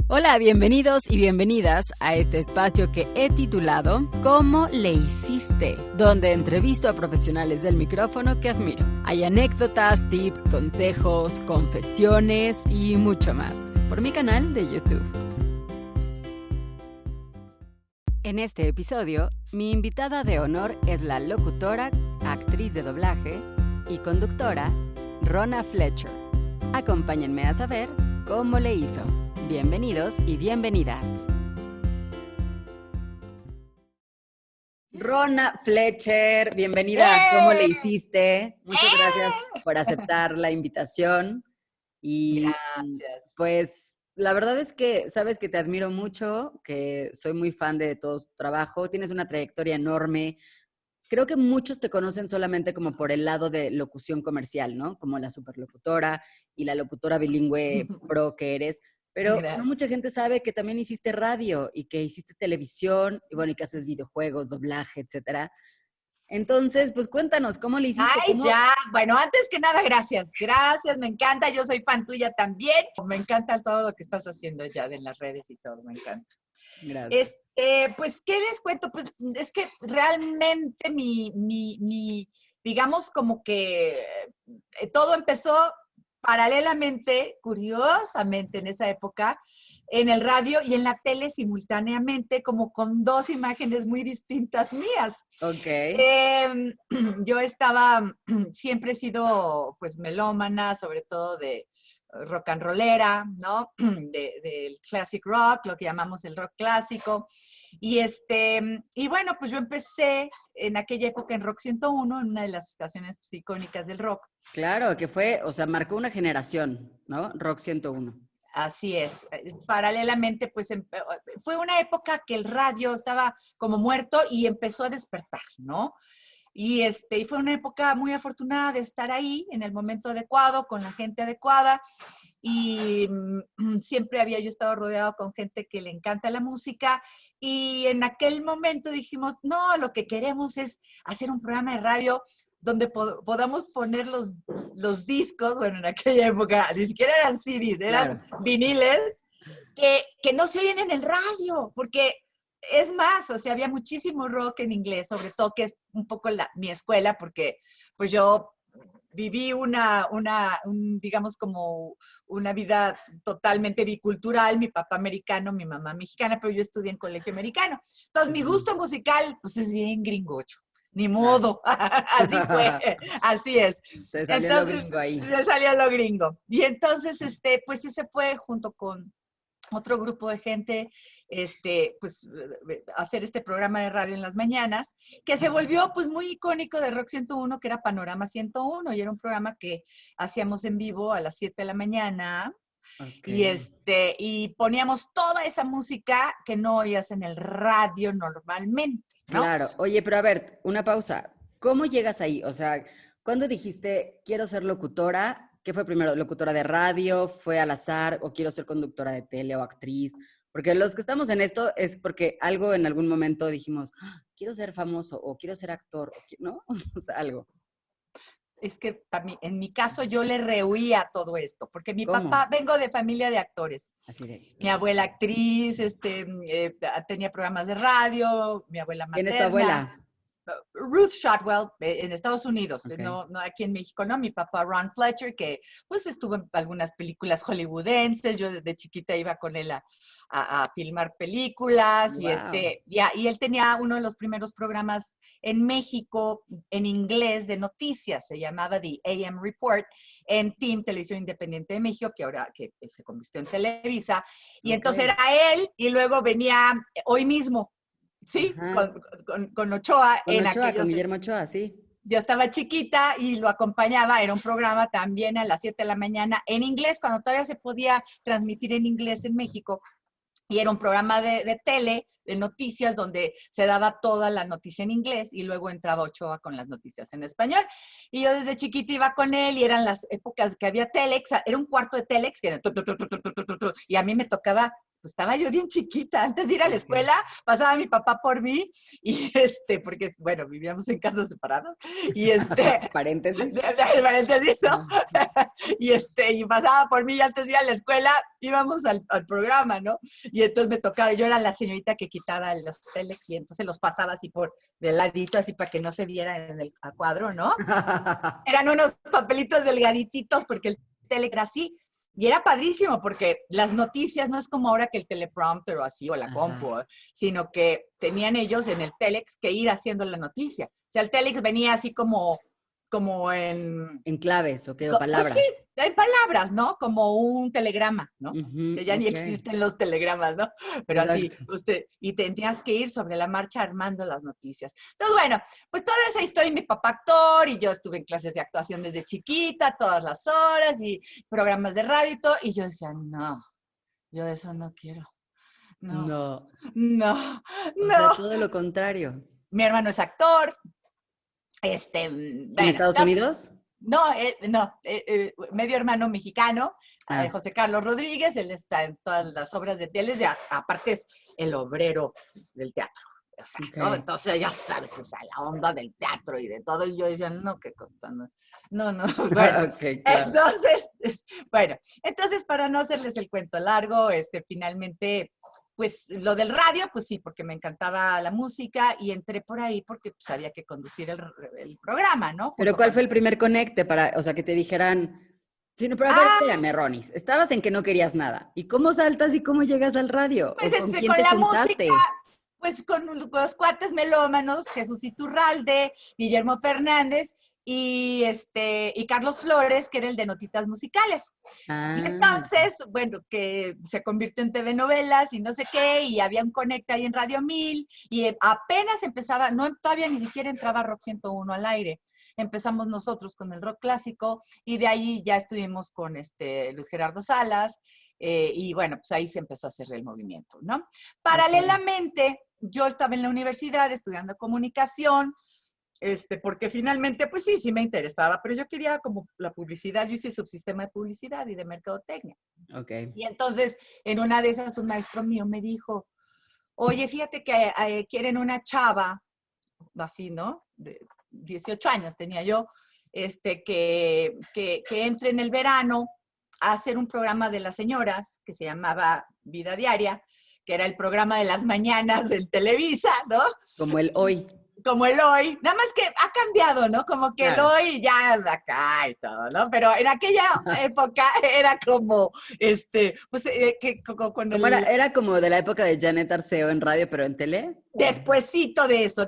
Hola, bienvenidos y bienvenidas a este espacio que he titulado ¿Cómo le hiciste?, donde entrevisto a profesionales del micrófono que admiro. Hay anécdotas, tips, consejos, confesiones y mucho más por mi canal de YouTube. En este episodio, mi invitada de honor es la locutora, actriz de doblaje y conductora Rona Fletcher. Acompáñenme a saber cómo le hizo. Bienvenidos y bienvenidas. Rona Fletcher, bienvenida a ¿Cómo le hiciste? Muchas gracias por aceptar la invitación. Y Gracias. pues la verdad es que sabes que te admiro mucho, que soy muy fan de todo tu trabajo. Tienes una trayectoria enorme. Creo que muchos te conocen solamente como por el lado de locución comercial, ¿no? Como la superlocutora y la locutora bilingüe pro que eres. Pero no Gracias. mucha gente sabe que también hiciste radio y que hiciste televisión y bueno, y que haces videojuegos, doblaje, etcétera. Entonces, pues cuéntanos, ¿cómo le hiciste? Ay, ya. Bueno, antes que nada, gracias. Gracias, me encanta. Yo soy fan tuya también. Me encanta todo lo que estás haciendo ya de las redes y todo, me encanta. Gracias. Pues, ¿qué les cuento? Pues, es que realmente digamos como que todo empezó paralelamente, curiosamente, en esa época, en el radio y en la tele simultáneamente, como con dos imágenes muy distintas mías. Ok. Yo siempre he sido pues melómana, sobre todo de rock and rollera, ¿no? Del classic rock, lo que llamamos el rock clásico. Y bueno, pues yo empecé en aquella época en Rock 101, en una de las estaciones pues, icónicas del rock. Claro, que fue, o sea, marcó una generación, ¿no? Rock 101. Así es. Paralelamente, pues fue una época que el radio estaba como muerto y empezó a despertar, ¿no? Y fue una época muy afortunada de estar ahí en el momento adecuado, con la gente adecuada. Y siempre había yo estado rodeado con gente que le encanta la música. Y en aquel momento dijimos, no, lo que queremos es hacer un programa de radio donde podamos poner los discos, bueno, en aquella época ni siquiera eran CDs, eran viniles, que no se oyen en el radio, porque es más, o sea, había muchísimo rock en inglés, sobre todo que es un poco mi escuela, porque pues yo viví digamos como una vida totalmente bicultural, mi papá americano, mi mamá mexicana, pero yo estudié en colegio americano. Entonces, mi gusto musical, pues es bien gringocho. Ni modo, así fue, así es. Te salió lo gringo ahí. Se salió lo gringo. Y entonces, pues ese fue junto con otro grupo de gente, pues, hacer este programa de radio en las mañanas, que se volvió, pues, muy icónico de Rock 101, que era Panorama 101, y era un programa que hacíamos en vivo a las 7 de la mañana, Okay. y poníamos toda esa música que no oías en el radio normalmente, ¿no? Claro. Oye, pero a ver, una pausa. ¿Cómo llegas ahí? O sea, ¿cuándo dijiste, quiero ser locutora? ¿Qué fue primero? ¿Locutora de radio? ¿Fue al azar? ¿O quiero ser conductora de tele o actriz? Porque los que estamos en esto es porque algo en algún momento dijimos, "Ah, quiero ser famoso o quiero ser actor", ¿no? O sea, algo. Es que en mi caso yo le rehuía a todo esto, porque mi ¿Cómo? papá, vengo de familia de actores. Así de... Mi abuela actriz, tenía programas de radio, mi abuela ¿Quién es tu materna. abuela? Ruth Shotwell, en Estados Unidos, Ok. no aquí en México, no. Mi papá Ron Fletcher, que pues estuvo en algunas películas hollywoodenses. Yo desde chiquita iba con él a filmar películas. Wow. Y él tenía uno de los primeros programas en México en inglés de noticias, se llamaba The AM Report, en TIM, Televisión Independiente de México, que ahora que se convirtió en Televisa. Y entonces Ok. era él, y luego venía Hoy Mismo, sí, Ajá. con Ochoa Con en Ochoa, con aquellos. Guillermo Ochoa, sí. Yo estaba chiquita y lo acompañaba, era un programa también a las 7 de la mañana en inglés, cuando todavía se podía transmitir en inglés en México. Y era un programa de tele, de noticias, donde se daba toda la noticia en inglés y luego entraba Ochoa con las noticias en español. Y yo desde chiquita iba con él y eran las épocas que había Telex, era un cuarto de Telex, que era y a mí me tocaba pues estaba yo bien chiquita. Antes de ir a la Ok. escuela, pasaba mi papá por mí y porque, bueno, vivíamos en casas separadas y Paréntesis. paréntesis, ¿no? Ajá. Y pasaba por mí y antes de ir a la escuela íbamos al programa, ¿no? Y entonces me tocaba, yo era la señorita que quitaba los telex y entonces los pasaba así por de ladito, así para que no se viera en el a cuadro, ¿no? Eran unos papelitos delgadititos porque el telex era así. Y era padrísimo porque las noticias no es como ahora que el teleprompter o así, o la compu, Ajá. sino que tenían ellos en el telex que ir haciendo la noticia. O sea, el telex venía así como en, En claves, ¿o qué? O pues sí, palabras. en palabras, ¿no? Como un telegrama, ¿no? Ujú, Que ya ni ok. existen los telegramas, ¿no? Pero así, Exacto. y tenías que ir sobre la marcha armando las noticias. Entonces, bueno, pues toda esa historia, y mi papá actor, y yo estuve en clases de actuación desde chiquita, todas las horas, y programas de radio y todo, y yo decía, no, yo eso no quiero, no, No. no, O sea, no. todo lo contrario. Mi hermano es actor, ¿En bueno, Estados Unidos? no, medio hermano mexicano, Ah, José Carlos Rodríguez, él está en todas las obras de tele, aparte es el obrero del teatro. O sea, ok. ¿no? Entonces, ya sabes, esa la onda del teatro y de todo. Y yo decía, no, qué cosa, no, no, no. Bueno, Ok, claro. entonces, bueno, entonces, para no hacerles el cuento largo, finalmente, pues lo del radio, pues sí, porque me encantaba la música y entré por ahí porque pues, había que conducir el programa, ¿no? Pero Junto ¿cuál con fue el mis... primer conecte para, o sea, que te dijeran, sí, no, pero a ver, Ah, espérame, Ronis, estabas en que no querías nada. ¿Y cómo saltas y cómo llegas al radio? pues ¿O con quién con te la música, juntaste? pues con los cuates melómanos, Jesús Iturralde, Guillermo Fernández y Carlos Flores, que era el de Notitas Musicales. Y Ah, entonces, bueno, que se convirtió en TV novelas y no sé qué, y había un conecta ahí en Radio 1000, y apenas empezaba, no, todavía ni siquiera entraba Rock 101 al aire. Empezamos nosotros con el rock clásico, y de ahí ya estuvimos con Luis Gerardo Salas, y bueno, pues ahí se empezó a hacer el movimiento, ¿no? ok. Paralelamente, yo estaba en la universidad estudiando comunicación, porque finalmente, pues sí, sí me interesaba, pero yo quería como la publicidad, yo hice subsistema de publicidad y de mercadotecnia. Ok. Y entonces, en una de esas, un maestro mío me dijo, oye, fíjate que quieren una chava, así, ¿no? De 18 años tenía yo, que entre en el verano a hacer un programa de las señoras que se llamaba Vida Diaria, que era el programa de las mañanas en Televisa, ¿no? Como el hoy. Como el hoy, nada más que ha cambiado, ¿no? Como que el Claro. hoy ya acá y todo, ¿no? Pero en aquella época era como, pues, con ¿Cómo era? el ¿Era como de la época de Janet Arceo en radio, pero en tele? despuésito de eso.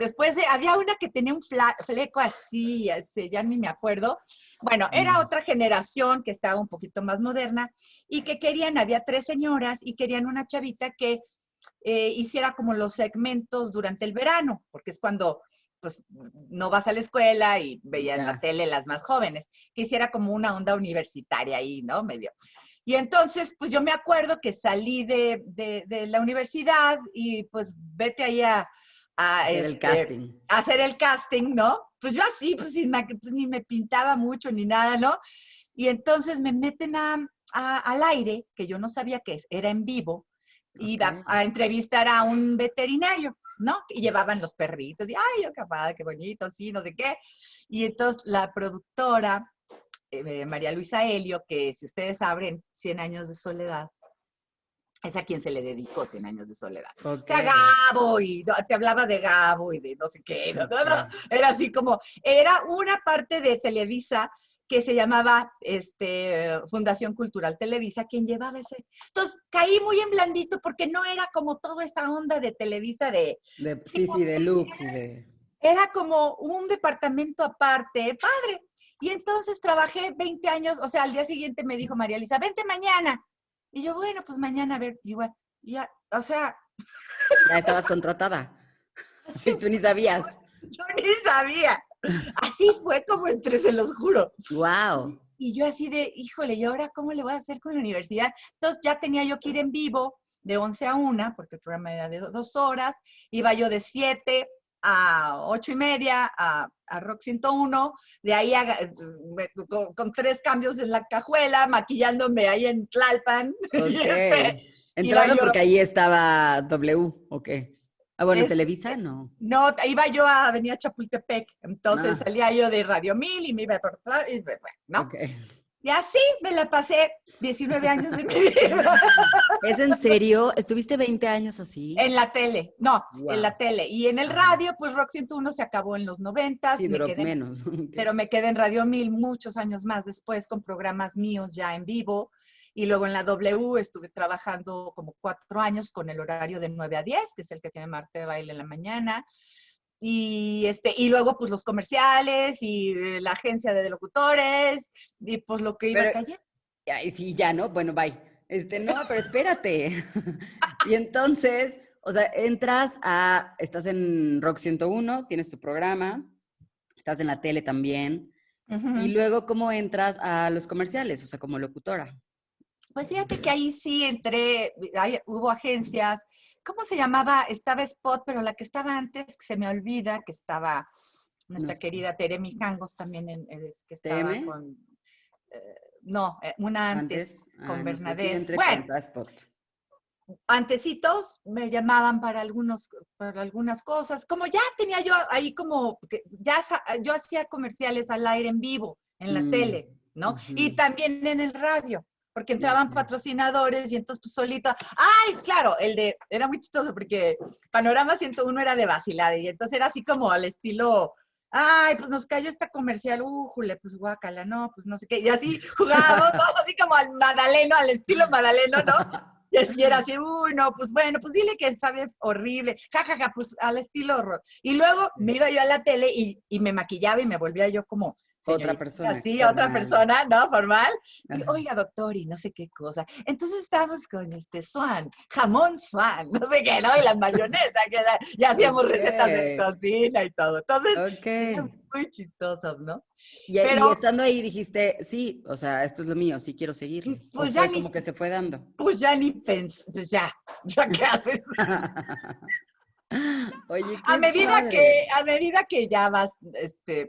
Había una que tenía un fleco así, ya ni me acuerdo. Bueno, era Mm, otra generación que estaba un poquito más moderna y que querían, había 3 señoras y querían una chavita que hiciera como los segmentos durante el verano, porque es cuando pues no vas a la escuela y veían la ya. tele las más jóvenes, que hiciera como una onda universitaria ahí, ¿no? Medio. Y entonces, pues yo me acuerdo que salí de la universidad y pues vete ahí Hacer el casting. a hacer el casting, ¿no? Pues yo así, pues, pues ni me pintaba mucho ni nada, ¿no? Y entonces me meten al aire, que yo no sabía que era en vivo, Ok. iba a entrevistar a un veterinario, ¿no? Y llevaban los perritos, y ay, yo capaz, qué bonito, sí, no sé qué. Y entonces la productora, María Luisa Helio, que si ustedes abren 100 años de soledad, es a quien se le dedicó 100 años de soledad. O Ok. sea, Gabo, y te hablaba de Gabo y de no sé qué, no. Ok. Era así como, era una parte de Televisa que se llamaba Fundación Cultural Televisa, quien llevaba ese. Entonces, caí muy en blandito porque no era como toda esta onda de Televisa de... Sí, sí, de look y de... Era como un departamento aparte, padre. Y entonces trabajé 20 años, o sea, al día siguiente me dijo María Elisa, vente mañana. Y yo, bueno, pues mañana a ver, igual, ya, o sea, Ya estabas contratada. así, Y tú ni sabías. yo ni sabía. Así fue como entré, se los juro. Wow. Y yo así de, híjole, ¿y ahora cómo le voy a hacer con la universidad? Entonces ya tenía yo que ir en vivo de 11 a 1, porque el programa era de 2 horas, iba yo de 7 a 8:30 a Rock 101, de ahí con 3 cambios en la cajuela, maquillándome ahí en Tlalpan. Ok. Iba Entrando yo, porque ahí estaba W, ok. Ah, bueno, este, Televisa, no. no, iba yo a Avenida Chapultepec, entonces Ah, salía yo de Radio 1000 y me iba por, ¿no? ok. Y así me la pasé 19 años de mi vida. ¿Es en serio? ¿Estuviste 20 años así? En la tele, no, en la Wow. tele. Y en el Ajá. radio, pues Rock 101 se acabó en los 90, Sí, duró menos. pero me quedé en Radio 1000 muchos años más después con programas míos ya en vivo. Y luego en la W estuve trabajando como 4 años con el horario de 9 a 10, que es el que tiene Marta de Baile en la mañana. Y luego pues los comerciales y la agencia de locutores y pues lo que iba Pero, cayendo. ay, sí, ya, ¿no? Bueno, bye. No, pero espérate. Y entonces, o sea, estás en Rock 101, tienes tu programa, estás en la tele también, y Ujú. luego, ¿cómo entras a los comerciales? O sea, como locutora. Pues fíjate que ahí sí entré, hubo agencias, ¿cómo se llamaba? Estaba Spot, pero la que estaba antes, que se me olvida, que estaba No nuestra sé. querida Tere Mijangos también, que estaba ¿TM? con, no, una antes, Antes. con Ah, no sé, es que yo Bernadés. entré Bueno, con Taspot. antecitos me llamaban para algunas cosas. Como ya tenía yo ahí como, yo hacía comerciales al aire en vivo, en la Mm, tele, ¿no? Y ujú, también en el radio, porque entraban ok. patrocinadores y entonces pues solito, ay, claro, era muy chistoso porque Panorama 101 era de vacilada y entonces era así como al estilo, ay, pues nos cayó esta comercial, újule, pues guácala, no, pues no sé qué, y así jugábamos, ¿no? Así como al Madaleno, al estilo Madaleno, ¿no? Y era así, uy, no, pues bueno, pues dile que sabe horrible, jajaja, ja, ja, pues al estilo rock. Y luego me iba yo a la tele y me maquillaba y me volvía yo como Otra señorita, persona, así, otra formal. persona, ¿no? Formal. Y, Ajá. oiga, doctor, y no sé qué cosa. Entonces estábamos con Swan, jamón Swan, no sé qué, ¿no? Y la mayonesa, ya hacíamos Ok, recetas de cocina y todo. Entonces, ok. eran muy chistosos, ¿no? Y Pero, estando ahí dijiste, sí, o sea, esto es lo mío, sí quiero seguirle. O pues ya fue ni, como que se fue dando. pues ya ni pensé, pues ya qué haces. Oye, qué padre. A medida que ya vas,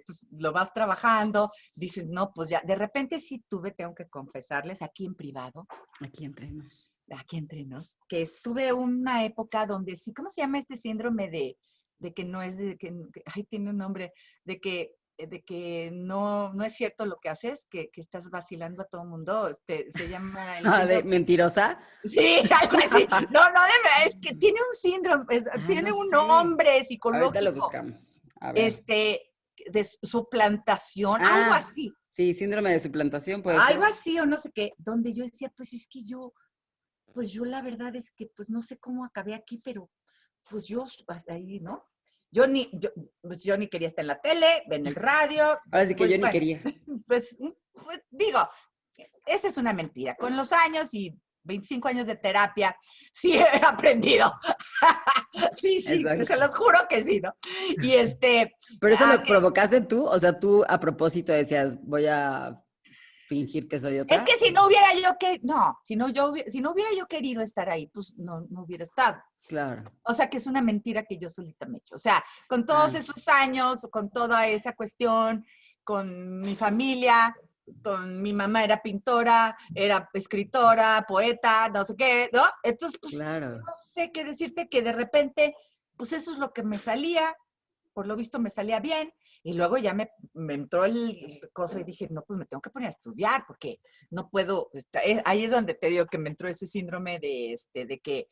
pues lo vas trabajando, dices, no, pues ya, de repente sí tengo que confesarles aquí en privado, Aquí entre nos. aquí entre nos, que estuve una época donde sí, ¿cómo se llama este síndrome de que no es, ay, tiene un nombre, de que no es cierto lo que haces, que estás vacilando a todo el mundo, se llama el Ah, ¿de síndrome. mentirosa? Sí, algo así. No, no, es que tiene un síndrome, Ah, tiene no un sé. nombre Ahorita lo psicológico, buscamos. A ver. este, de suplantación, Ah, sí, síndrome de suplantación puede algo ser. así o no sé qué, donde yo decía, pues es que pues yo la verdad es que pues no sé cómo acabé aquí, pero pues yo hasta ahí, ¿no? Pues yo ni quería estar en la tele, en el radio, Ahora sí que pues yo ni bueno, quería. pues digo, esa es una mentira. Con los años y 25 años de terapia, sí he aprendido. Sí, sí, se Exacto. los juro que sí, ¿no? Y Pero eso lo provocaste tú, o sea, tú a propósito decías, voy a fingir que soy es otra. que si no hubiera yo que, no, si no hubiera yo querido estar ahí, pues no hubiera estado. Claro. O sea, que es una mentira que yo solita me he hecho. O sea, con todos Ah, esos años, con toda esa cuestión, con mi familia, con mi mamá era pintora, era escritora, poeta, no sé qué, ¿no? Entonces, pues, claro. no sé qué decirte que de repente, pues eso es lo que me salía, por lo visto me salía bien, y luego ya me entró el cosa y dije, no, pues me tengo que poner a estudiar, porque no puedo, ahí es donde te digo que me entró ese síndrome de que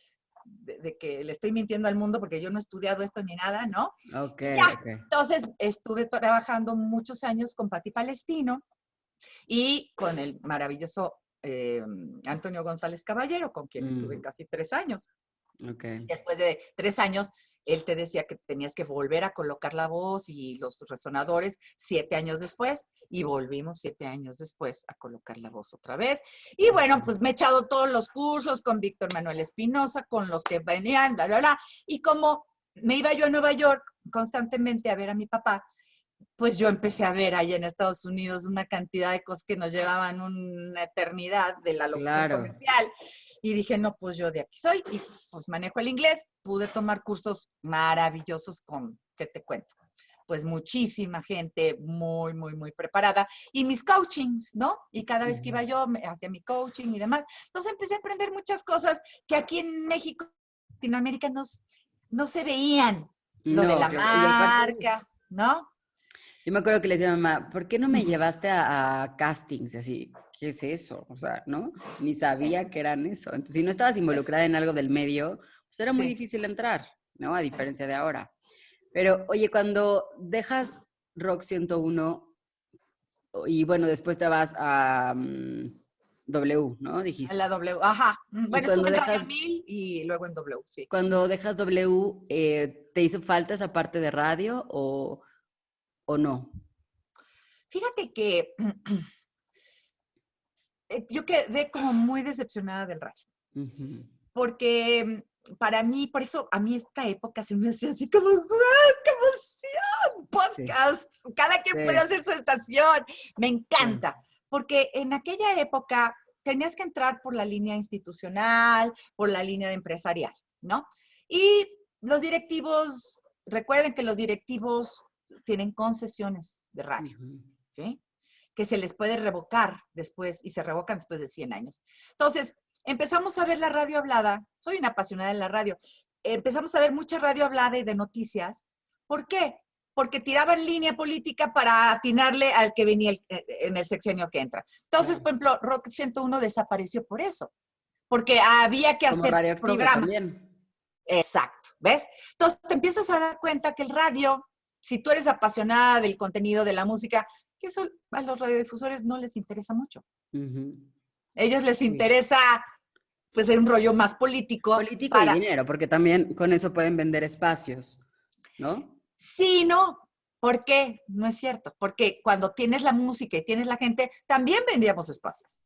le estoy mintiendo al mundo porque yo no he estudiado esto ni nada, ¿no? Ok, Y ya, ok. entonces estuve trabajando muchos años con Pati Palestino y con el maravilloso Antonio González Caballero, con quien estuve Mm, casi 3 años. ok. Después de 3 años, él te decía que tenías que volver a colocar la voz y los resonadores 7 años después, y volvimos 7 años después a colocar la voz otra vez. Y bueno, pues me he echado todos los cursos con Víctor Manuel Espinosa, con los que venían, bla, bla, bla. Y como me iba yo a Nueva York constantemente a ver a mi papá, pues yo empecé a ver ahí en Estados Unidos una cantidad de cosas que nos llevaban una eternidad de la locución Claro. comercial. Y dije, no, pues yo de aquí soy. Y pues manejo el inglés. Pude tomar cursos maravillosos con ¿qué te cuento? Pues muchísima gente muy, muy, muy preparada. Y mis coachings, ¿no? Y cada vez que iba yo, hacía mi coaching y demás. Entonces empecé a aprender muchas cosas que aquí en México, Latinoamérica, no se veían. Lo de No, la claro. Y aparte, uf, marca, ¿no? yo me acuerdo que le decía a mamá, ¿por qué no me llevaste a castings? Y así, ¿qué es eso? O sea, ¿no? Ni sabía que eran eso. Entonces, si no estabas involucrada en algo del medio, pues era muy Sí. difícil entrar, ¿no? A diferencia de ahora. Pero, oye, cuando dejas Rock 101 y bueno, después te vas a W, ¿no? A la Dijiste. W, ajá. Y Bueno, estuve en Radio 1000 y luego en W, sí. cuando dejas W, ¿te hizo falta esa parte de radio o no? Fíjate que yo quedé como muy decepcionada del radio, Ujú. porque para mí, por eso a mí esta época se me hacía así como, ¡guau, qué emoción! Sí, Podcast, cada quien puede sí, hacer su estación, me claro. encanta, porque en aquella época tenías que entrar por la línea institucional, por la línea de empresarial, ¿no? Y los directivos, recuerden que los directivos tienen concesiones de radio, Ujú. ¿sí? Que se les puede revocar después y se revocan después de 100 años. Entonces, empezamos a ver la radio hablada. Soy una apasionada de la radio. Empezamos a ver mucha radio hablada y de noticias. ¿Por qué? Porque tiraban línea política para atinarle al que venía en el sexenio que entra. Entonces, Claro. por ejemplo, Rock 101 desapareció por eso, porque había que Como hacer radioactivo programa. también. Exacto, ¿ves? Entonces te empiezas a dar cuenta que el radio, si tú eres apasionada del contenido de la música, que eso a los radiodifusores no les interesa mucho. Ujú. A ellos les Sí. interesa, pues, un rollo más político Político y para, dinero, porque también con eso pueden vender espacios, ¿no? sí, no. ¿Por qué? No es cierto. Porque cuando tienes la música y tienes la gente, también vendíamos espacios.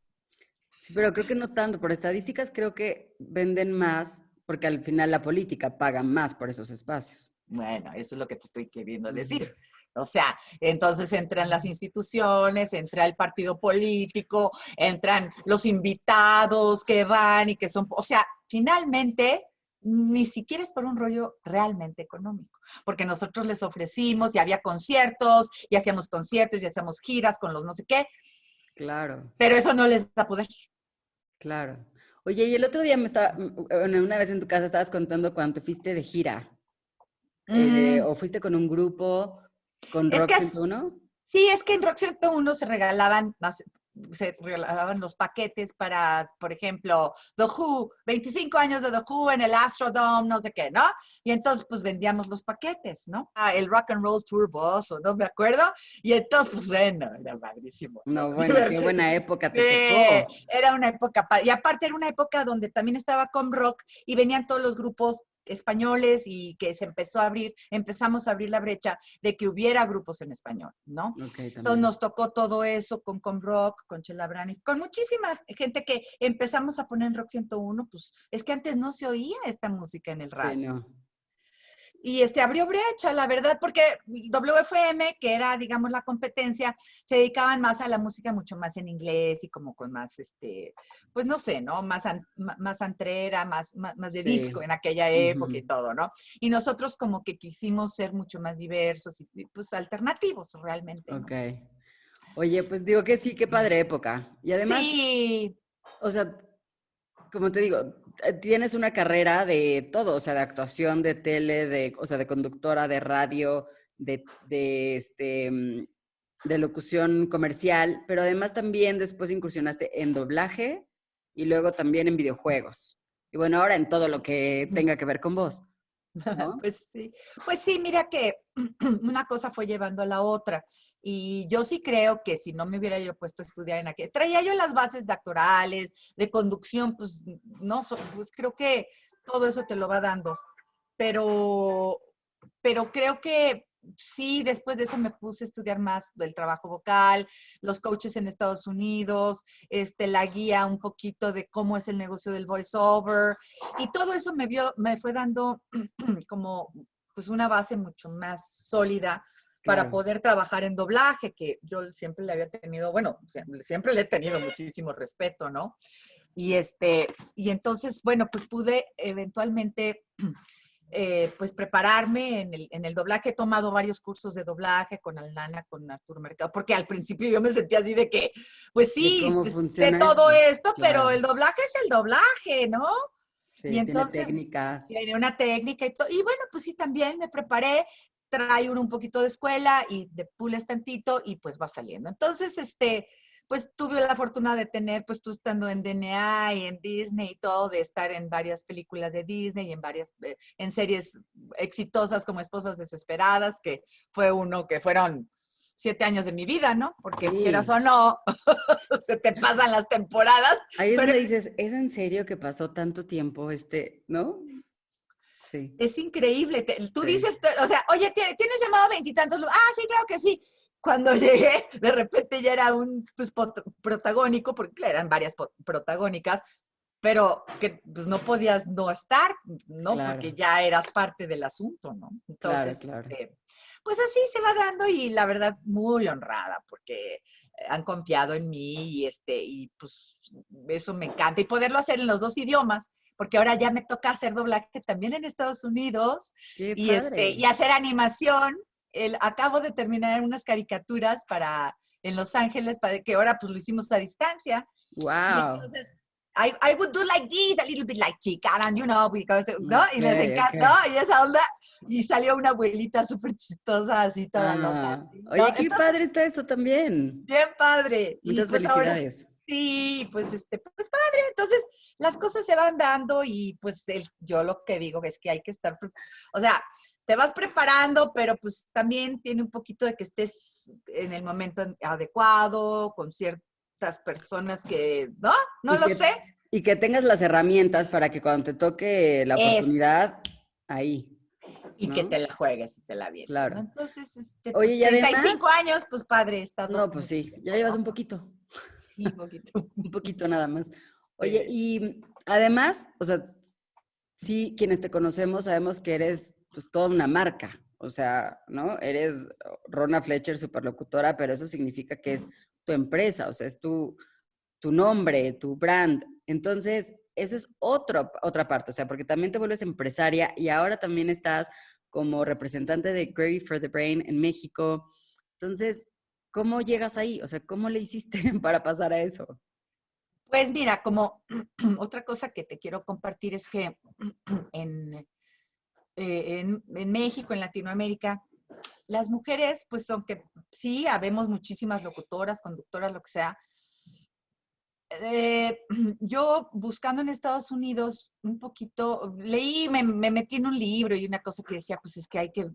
Sí, pero creo que no tanto. Por estadísticas creo que venden más porque al final la política paga más por esos espacios. Bueno, eso es lo que te estoy queriendo Ujú. decir. O sea, entonces entran las instituciones, entra el partido político, entran los invitados que van y que son, o sea, finalmente ni siquiera es por un rollo realmente económico, porque nosotros les ofrecimos y había conciertos y hacíamos giras con los no sé qué, Claro, pero eso no les da poder. claro. Oye, y el otro día bueno, una vez en tu casa estabas contando cuando te fuiste de gira, Mm, o fuiste con un grupo, con es Rock que 101. sí, es que en Rock 101 se regalaban los paquetes para, por ejemplo, The Who, 25 años de The Who en el Astrodome, no sé qué, ¿no? Y entonces, pues vendíamos los paquetes, ¿no? El Rock and Roll Tour Bus, o no me acuerdo. Y entonces, pues bueno, era padrísimo, ¿no? No, bueno, qué buena época Sí, te tocó. era una época, y aparte era una época donde también estaba Com Rock y venían todos los grupos españoles y que se empezamos a abrir la brecha de que hubiera grupos en español, ¿no? Ok, Entonces también. nos tocó todo eso con Rock, con Chela Brani, con muchísima gente que empezamos a poner en Rock 101, pues es que antes no se oía esta música en el Sí, radio. no. Y abrió brecha, la verdad, porque WFM, que era, digamos, la competencia, se dedicaban más a la música mucho más en inglés y como con más, pues no sé, ¿no? Más antrera, más de disco Sí. en aquella época y Ujú. todo, ¿no? Y nosotros como que quisimos ser mucho más diversos y pues alternativos realmente, Ok. ¿no? Oye, pues digo que sí, qué padre época. Y además, Sí, o sea, como te digo, tienes una carrera de todo, o sea, de actuación, de tele, o sea, de conductora, de radio, de locución comercial, pero además también después incursionaste en doblaje y luego también en videojuegos. Y bueno, ahora en todo lo que tenga que ver con vos, ¿no? pues sí. Pues sí, mira que una cosa fue llevando a la otra. Y yo sí creo que si no me hubiera yo puesto a estudiar en aquel, traía yo las bases de actorales, de conducción, pues no, pues creo que todo eso te lo va dando. Pero, pero creo que sí, después de eso me puse a estudiar más del trabajo vocal, los coaches en Estados Unidos, la guía un poquito de cómo es el negocio del voiceover, y todo eso me fue dando como pues una base mucho más sólida para Claro. poder trabajar en doblaje, que yo siempre le había tenido, bueno, siempre le he tenido muchísimo respeto, ¿no? Y y entonces, bueno, pues pude eventualmente pues prepararme en el doblaje. He tomado varios cursos de doblaje con Aldana, con Arturo Mercado, porque al principio yo me sentía así de que, pues De sí, cómo pues, sé funciona todo esto. esto, pero Claro. el doblaje es el doblaje, ¿no? Y Sí, tiene entonces técnicas. tiene una técnica y todo. Y bueno, pues sí, también me preparé, trae uno un poquito de escuela y de pules tantito y pues va saliendo. Entonces, pues tuve la fortuna de tener, pues tú estando en DNA y en Disney y todo, de estar en varias películas de Disney y en varias, en series exitosas como Esposas Desesperadas, que fue uno que fueron 7 años de mi vida, ¿no? Porque quieras Sí. o no, se te pasan las temporadas, Ahí es pero donde dices, ¿es en serio que pasó tanto tiempo no? Sí, es increíble. Tú sí. dices, o sea, oye, ¿tienes llamado veintitantos? Ah, sí, claro que sí. Cuando llegué, de repente ya era un pues, protagónico, porque eran varias protagónicas, pero que pues no podías no estar, ¿no? Porque Claro, ya eras parte del asunto, ¿no? claro, Entonces, claro. pues así se va dando y la verdad muy honrada porque han confiado en mí y pues eso me encanta. Y poderlo hacer en los dos idiomas, porque ahora ya me toca hacer doblaje también en Estados Unidos Qué y padre. hacer animación. Acabo de terminar unas caricaturas para en Los Ángeles, para que ahora pues lo hicimos a distancia. Y Wow. entonces I would do like this, a little bit like Chicaran, you know, because, ¿no? Ok, Y les ok. encantó, y esa onda, y salió una abuelita súper chistosa, así toda loca, Ah, así, ¿no? oye, qué Entonces, padre está eso también. bien padre. Y Muchas pues ahora, felicidades. sí, pues pues padre. Entonces, las cosas se van dando y pues yo lo que digo es que hay que estar, o sea, te vas preparando, pero pues también tiene un poquito de que estés en el momento adecuado, con ciertas personas que, ¿no? No Y lo que, sé. y que tengas las herramientas para que cuando te toque la Es oportunidad, ahí, y que ¿no? te la juegues y te la avientes, ¿no? Claro. Entonces, Oye, pues y 35 además, años, pues padre, he estado no, pues mucho sí, ya tiempo, llevas un ¿no? poquito, Sí, un poquito. un poquito nada más. Oye, Sí. y además, o sea, sí, quienes te conocemos sabemos que eres pues toda una marca, o sea, ¿no? Eres Rona Fletcher, superlocutora, pero eso significa que es tu empresa, o sea, es tu nombre, tu brand. Entonces, eso es otra parte, o sea, porque también te vuelves empresaria y ahora también estás como representante de Gravy for the Brain en México. Entonces, ¿cómo llegas ahí? O sea, ¿cómo le hiciste para pasar a eso? Pues mira, como otra cosa que te quiero compartir es que en, en México, en Latinoamérica, las mujeres, pues aunque sí, habemos muchísimas locutoras, conductoras, lo que sea, yo buscando en Estados Unidos un poquito, leí, me metí en un libro y una cosa que decía, pues es que hay que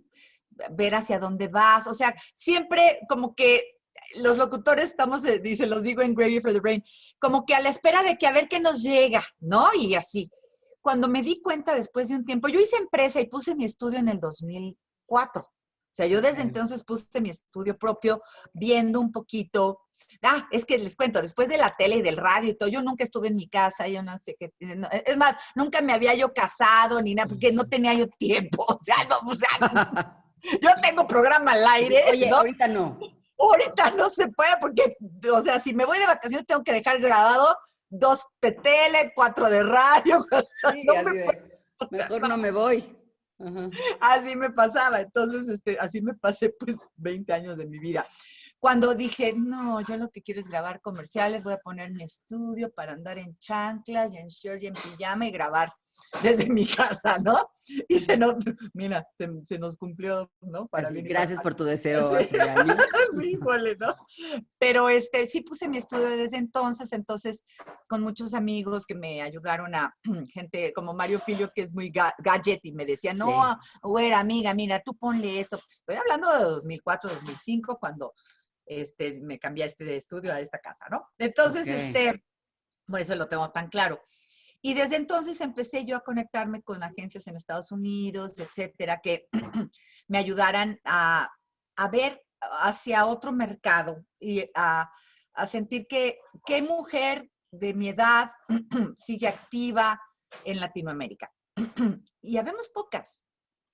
ver hacia dónde vas. O sea, siempre como que los locutores estamos, dice, los digo en Gravy for the Brain, como que a la espera de que a ver qué nos llega, ¿no? Y así. Cuando me di cuenta después de un tiempo, yo hice empresa y puse mi estudio en el 2004. O sea, yo desde Okay. entonces puse mi estudio propio, viendo un poquito. Es que les cuento, después de la tele y del radio y todo, yo nunca estuve en mi casa, yo no sé qué, es más, nunca me había yo casado ni nada, porque no tenía yo tiempo, o sea, no, o sea, yo tengo programa al Así, aire, oye, ¿no? ahorita no. Ahorita no se puede porque, o sea, si me voy de vacaciones tengo que dejar grabado 2 de tele, 4 de radio, o sea, Sí, no me así puedo, de, o sea, mejor no, no me voy. Ajá. así me pasaba. Entonces, así me pasé pues 20 años de mi vida. Cuando dije, no, yo lo que quiero es grabar comerciales, voy a poner mi estudio para andar en chanclas y en short y en pijama y grabar desde mi casa, ¿no? Y mira, se nos cumplió, ¿no? Para Así, bien y para gracias mal. por tu deseo Sí, hace años. híjole, ¿no? Pero sí puse mi estudio desde entonces con muchos amigos que me ayudaron gente como Mario Filio, que es muy gadget y me decía, no, Sí, güera, amiga, mira, tú ponle esto. Pues, estoy hablando de 2004, 2005, cuando me cambié de estudio a esta casa, ¿no? ok. Entonces, por eso lo tengo tan claro. Y desde entonces empecé yo a conectarme con agencias en Estados Unidos, etcétera, que me ayudaran a ver hacia otro mercado y a sentir que qué mujer de mi edad sigue activa en Latinoamérica. Y habemos pocas.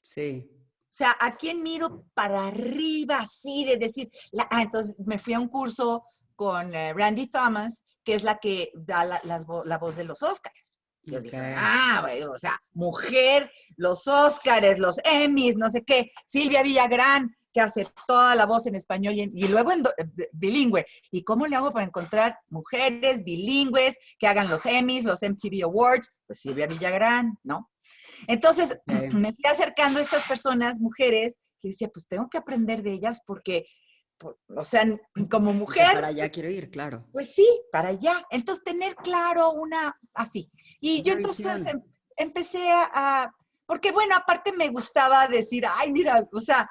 Sí, O sea, ¿a quién miro para arriba así de decir? Entonces me fui a un curso con Randy Thomas, que es la que da la voz de los Oscars. Yo Ok. dije, bueno, o sea, mujer, los Óscares, los Emmys, no sé qué, Silvia Villagrán, que hace toda la voz en español y luego en bilingüe. ¿Y cómo le hago para encontrar mujeres bilingües que hagan los Emmys, los MTV Awards? Pues Silvia Villagrán, ¿no? Entonces, Ok. me fui acercando a estas personas, mujeres, que yo decía, pues tengo que aprender de ellas porque, o sea, como Porque para mujer, allá quiero ir, claro. pues sí, para allá. Entonces, tener claro una, así. Y yo Una entonces visión. empecé porque bueno, aparte me gustaba decir, ay, mira, o sea,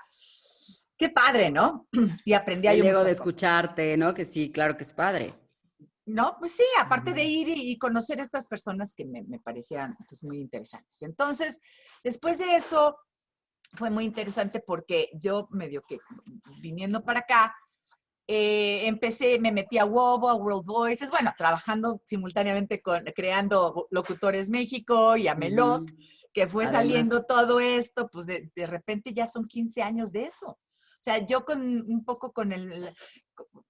qué padre, ¿no? Y aprendía El yo ego de muchas cosas. escucharte, ¿no? Que sí, claro que es padre. No, pues sí, aparte de Ujú. ir y conocer a estas personas que me parecían pues, muy interesantes. Entonces, después de eso, fue muy interesante porque yo medio que viniendo para acá, me metí a WOW, a World Voices, bueno, trabajando simultáneamente creando Locutores México y a Meloc, Ujú. que fue Además, saliendo todo esto, pues de repente ya son 15 años de eso. O sea, yo con un poco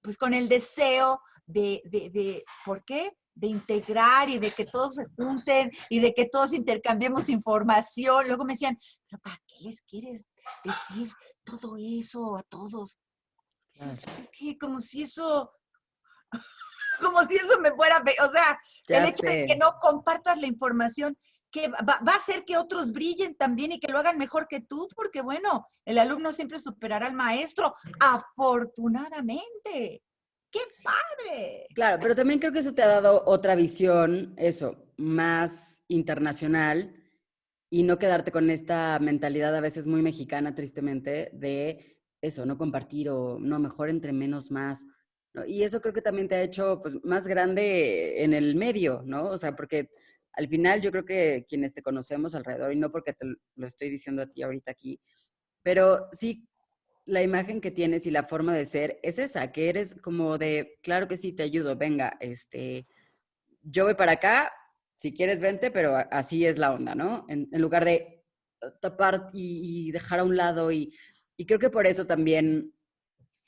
pues con el deseo ¿por qué? De integrar y de que todos se junten y de que todos intercambiemos información. Luego me decían, pero ¿para qué les quieres decir todo eso a todos? claro. Que como si eso me fuera, o sea, el Ya hecho de que sé. no compartas la información que va a hacer que otros brillen también y que lo hagan mejor que tú, porque bueno, el alumno siempre superará al maestro, afortunadamente. ¡Qué padre! Claro, pero también creo que eso te ha dado otra visión, eso, más internacional y no quedarte con esta mentalidad a veces muy mexicana, tristemente, de eso, no compartir o no, mejor entre menos más, ¿no? Y eso creo que también te ha hecho pues más grande en el medio, ¿no? O sea, porque al final yo creo que quienes te conocemos alrededor, y no porque te lo estoy diciendo a ti ahorita aquí, pero sí la imagen que tienes y la forma de ser es esa, que eres como de, claro que sí, te ayudo, venga, yo voy para acá, si quieres vente, pero así es la onda, ¿no? En lugar de tapar y dejar a un lado y creo que por eso también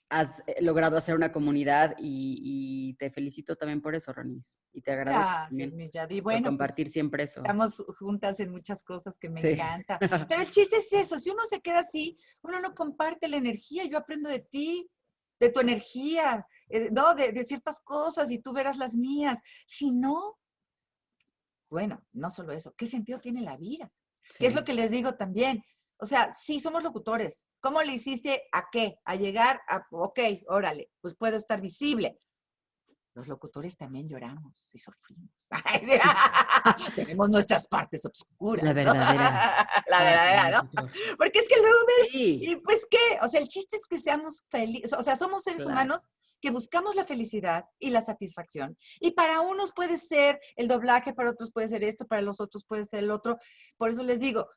has logrado hacer una comunidad y te felicito también por eso, Ronis, y te agradezco Gracias, también mi Yadi. por Bueno, pues compartir siempre eso. estamos juntas en muchas cosas que me Sí. encanta. Pero el chiste es eso, si uno se queda así, uno no comparte la energía. Yo aprendo de ti, de tu energía, no, de ciertas cosas y tú verás las mías. Si no, bueno, no solo eso, ¿qué sentido tiene la vida? ¿Qué es lo Sí. que les digo también? O sea, sí somos locutores. ¿Cómo le hiciste a qué? A llegar a, ok, órale, pues puedo estar visible. Los locutores también lloramos y sufrimos. Tenemos nuestras partes La oscuras, ¿no? verdadera La parte del verdadera, ¿no? locutor. Porque es que luego ver, y Sí, pues qué, o sea, el chiste es que seamos felices, o sea, somos seres claro. humanos que buscamos la felicidad y la satisfacción. Y para unos puede ser el doblaje, para otros puede ser esto, para los otros puede ser el otro. Por eso les digo,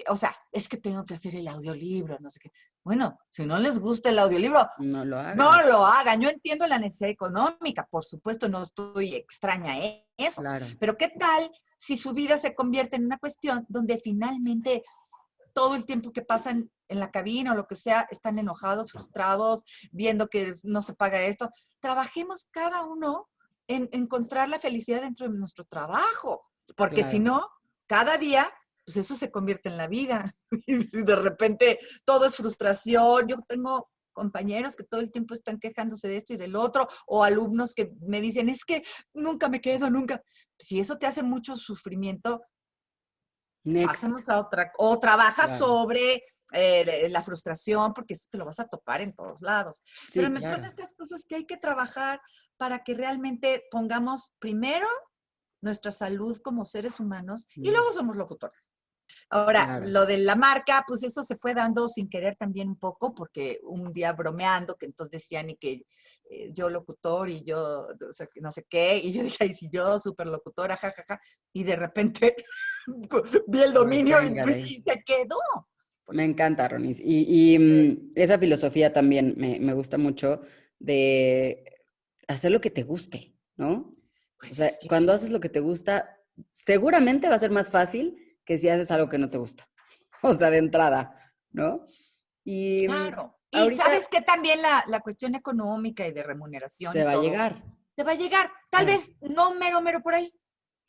o sea, es que tengo que hacer el audiolibro, no sé qué. Bueno, si no les gusta el audiolibro, No lo no hagan, lo hagan. Yo entiendo la necesidad económica, por supuesto, no estoy extraña eso, claro. pero ¿qué tal si su vida se convierte en una cuestión donde finalmente todo el tiempo que pasan en la cabina o lo que sea, están enojados, frustrados, viendo que no se paga esto? Trabajemos cada uno en encontrar la felicidad dentro de nuestro trabajo, porque si Claro. no, cada día pues eso se convierte en la vida. Y de repente todo es frustración. Yo tengo compañeros que todo el tiempo están quejándose de esto y del otro, o alumnos que me dicen, es que nunca me quedo, nunca. Si eso te hace mucho sufrimiento, Next. pasamos a otra, o trabaja Claro. sobre la frustración, porque eso te lo vas a topar en todos lados. Pero Sí, son claro. estas cosas que hay que trabajar para que realmente pongamos primero nuestra salud como seres humanos y Mm, luego somos locutores. Ahora, claro. lo de la marca, pues eso se fue dando sin querer también un poco, porque un día bromeando, que entonces decían y que yo locutor y yo o sea, no sé qué, y yo dije, ay, si yo súper locutora, jajaja, y de repente vi el Pues dominio véngale. y se quedó. Por Me eso. encanta, Ronis. Y esa filosofía también me gusta mucho de hacer lo que te guste, ¿no? O Pues sea, es que cuando sí. haces lo que te gusta, seguramente va a ser más fácil que si haces algo que no te gusta. O sea, de entrada, ¿no? Y Claro. Y ahorita sabes que también la cuestión económica y de remuneración te y va a todo, llegar, te va a llegar. Tal claro. vez no mero, mero por ahí.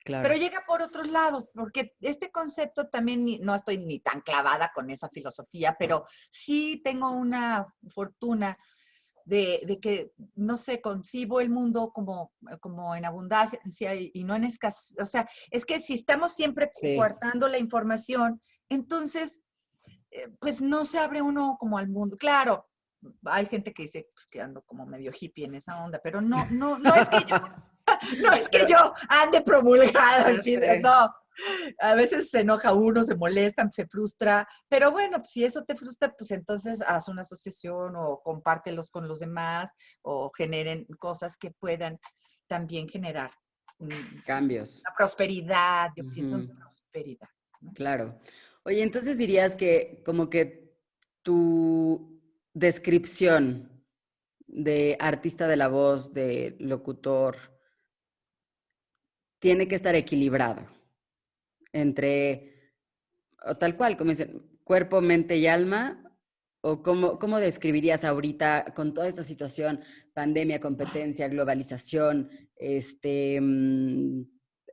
Pero Claro. llega por otros lados, porque este concepto también no estoy ni tan clavada con esa filosofía, pero sí tengo una fortuna de que, no sé, concibo el mundo como en abundancia y no en escasez. O sea, es que si estamos siempre Sí. coartando la información, entonces, pues no se abre uno como al mundo. Claro, hay gente que dice pues, que ando como medio hippie en esa onda, pero no es que yo, no es que Pero yo ande promulgada, ya sé. no. A veces se enoja uno, se molesta, se frustra, pero bueno, pues, si eso te frustra, pues entonces haz una asociación o compártelos con los demás o generen cosas que puedan también generar Cambios. la prosperidad, yo pienso en Ujú. prosperidad, ¿no? Claro. Oye, entonces dirías que como que tu descripción de artista de la voz, de locutor, tiene que estar equilibrado entre, o tal cual, como dicen, cuerpo, mente y alma, o cómo describirías ahorita con toda esta situación, pandemia, competencia, globalización,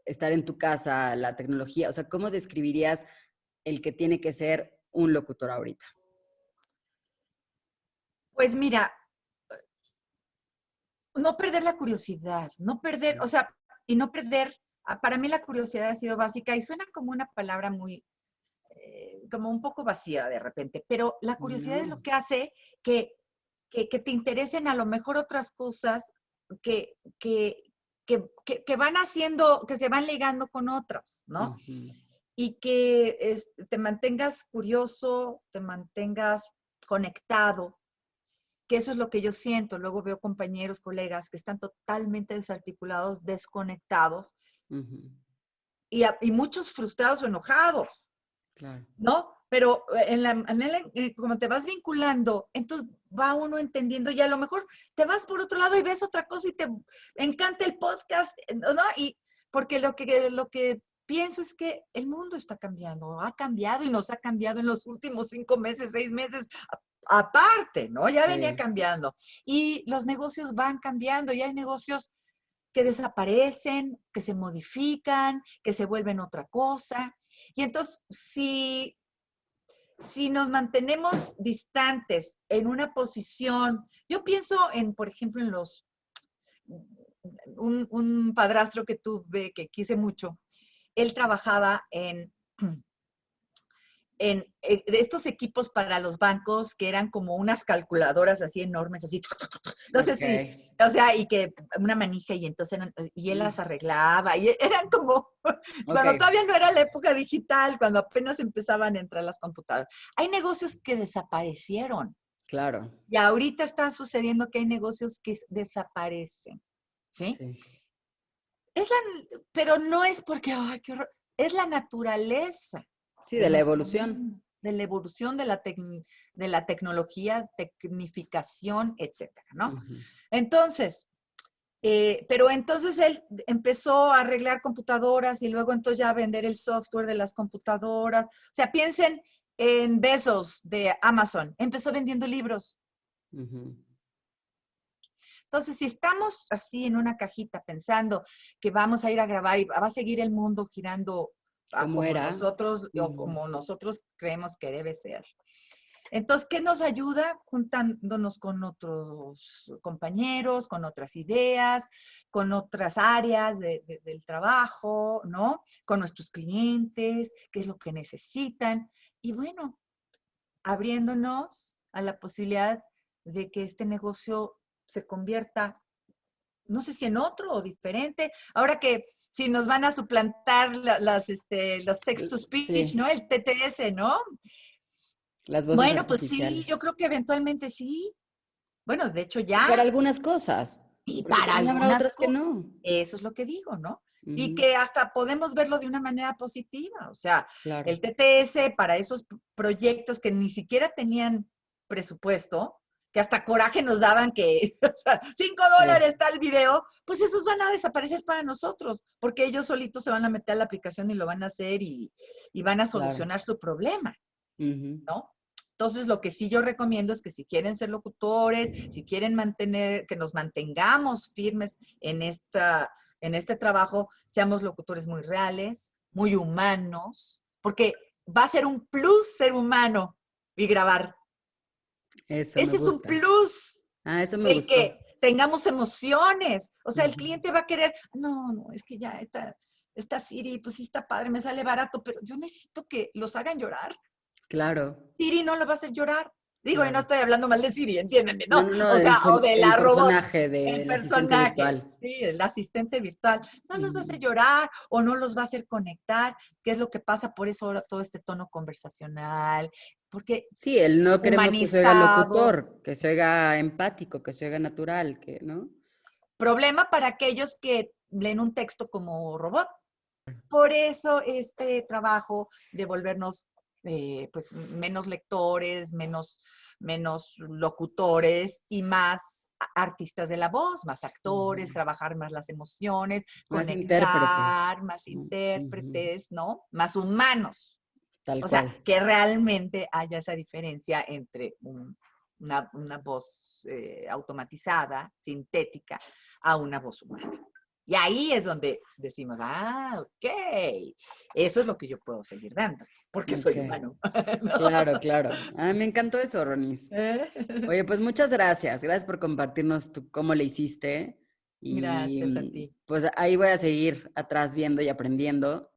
estar en tu casa, la tecnología, o sea, ¿cómo describirías el que tiene que ser un locutor ahorita? Pues mira, no perder la curiosidad, no perder, o sea, y no perder, para mí la curiosidad ha sido básica y suena como una palabra muy, como un poco vacía de repente, pero la curiosidad es No. lo que hace que, que te interesen a lo mejor otras cosas que, que, que van haciendo, que se van ligando con otras, ¿no? Ujú. Y que te mantengas curioso, te mantengas conectado, que eso es lo que yo siento. Luego veo compañeros, colegas que están totalmente desarticulados, desconectados Ujú. y muchos frustrados o enojados. Claro. ¿No? Pero como te vas vinculando, entonces va uno entendiendo y a lo mejor te vas por otro lado y ves otra cosa y te encanta el podcast, ¿no? Y porque lo que pienso es que el mundo está cambiando, ha cambiado y nos ha cambiado en los últimos 5 meses, 6 meses, aparte, ¿no? Ya venía Sí. cambiando. Y los negocios van cambiando y hay negocios que desaparecen, que se modifican, que se vuelven otra cosa. Y entonces, si nos mantenemos distantes en una posición, yo pienso en, por ejemplo, en un padrastro que tuve, que quise mucho, él trabajaba de estos equipos para los bancos que eran como unas calculadoras así enormes, así, no sé Ok. si, o sea, y que una manija y entonces y él las Mm. arreglaba y eran como, Ok, cuando todavía no era la época digital, cuando apenas empezaban a entrar las computadoras. Hay negocios que desaparecieron claro. y ahorita está sucediendo que hay negocios que desaparecen, ¿sí? Sí. Pero no es porque, ay, qué horror, es la naturaleza Sí, de de la nuestro evolución. mundo, de la evolución de la tecnología, tecnificación, etcétera, ¿no? Ujú. Entonces, pero entonces él empezó a arreglar computadoras y luego entonces ya a vender el software de las computadoras. O sea, piensen en Bezos de Amazon. Empezó vendiendo libros. Ujú. Entonces, si estamos así en una cajita pensando que vamos a ir a grabar y va a seguir el mundo girando ¿Cómo como era? nosotros o Ujú. como nosotros creemos que debe ser. Entonces, ¿qué nos ayuda? Juntándonos con otros compañeros, con otras ideas, con otras áreas del trabajo, ¿no? Con nuestros clientes, qué es lo que necesitan. Y bueno, abriéndonos a la posibilidad de que este negocio se convierta, no sé si en otro o diferente. Ahora que si nos van a suplantar los text to speech, Sí, ¿no? El TTS, ¿no? las voces Bueno, pues sí, yo artificiales. creo que eventualmente sí. Bueno, de hecho Y ya, para algunas cosas, y porque para también habrá algunas otras que cosas, no. eso es lo que digo, ¿no? Y Ujú. que hasta podemos verlo de una manera positiva. O sea, Claro. el TTS para esos proyectos que ni siquiera tenían presupuesto, que hasta coraje nos daban que cinco Sí, dólares tal video, pues esos van a desaparecer para nosotros, porque ellos solitos se van a meter a la aplicación y lo van a hacer y van a claro. solucionar su problema. Ujú. ¿No? Entonces, lo que sí yo recomiendo es que si quieren ser locutores, si quieren mantener, que nos mantengamos firmes en este trabajo seamos locutores muy reales, muy humanos, porque va a ser un plus ser humano y grabar. Eso me Ese es un gusta. plus, Ah, eso me el gustó. que tengamos emociones. O sea, el Ujú. cliente va a querer, no, es que ya esta Siri, pues sí está padre, me sale barato, pero yo necesito que los hagan llorar. Claro, Siri no lo va a hacer llorar. Digo, y no claro. estoy hablando mal de Siri, entiéndeme, No, ¿no? no, no, O sea, o de el la robot, personaje el del asistente personaje, virtual. sí, el asistente virtual. No los va a hacer Ujú. llorar o no los va a hacer conectar, qué es lo que pasa, por eso ahora todo este tono conversacional, porque Sí, no queremos que se oiga humanizado. locutor, que se oiga empático, que se oiga natural, que, ¿no? Problema para aquellos que leen un texto como robot. Por eso este trabajo de volvernos pues menos lectores, menos locutores y más artistas de la voz, más actores, Ujú. trabajar más las emociones, Más intérpretes. conectar, más Ujú. intérpretes, ¿no? Más humanos. Tal O sea, cual. que realmente haya esa diferencia entre una voz automatizada, sintética, a una voz humana. Y ahí es donde decimos, ok, eso es lo que yo puedo seguir dando, porque Ok. soy humano. ¿No? Claro, claro. Ah, me encantó eso, Ronis. Oye, pues muchas gracias. Gracias por compartirnos cómo le hiciste. Y Gracias a ti. pues ahí voy a seguir atrás viendo y aprendiendo.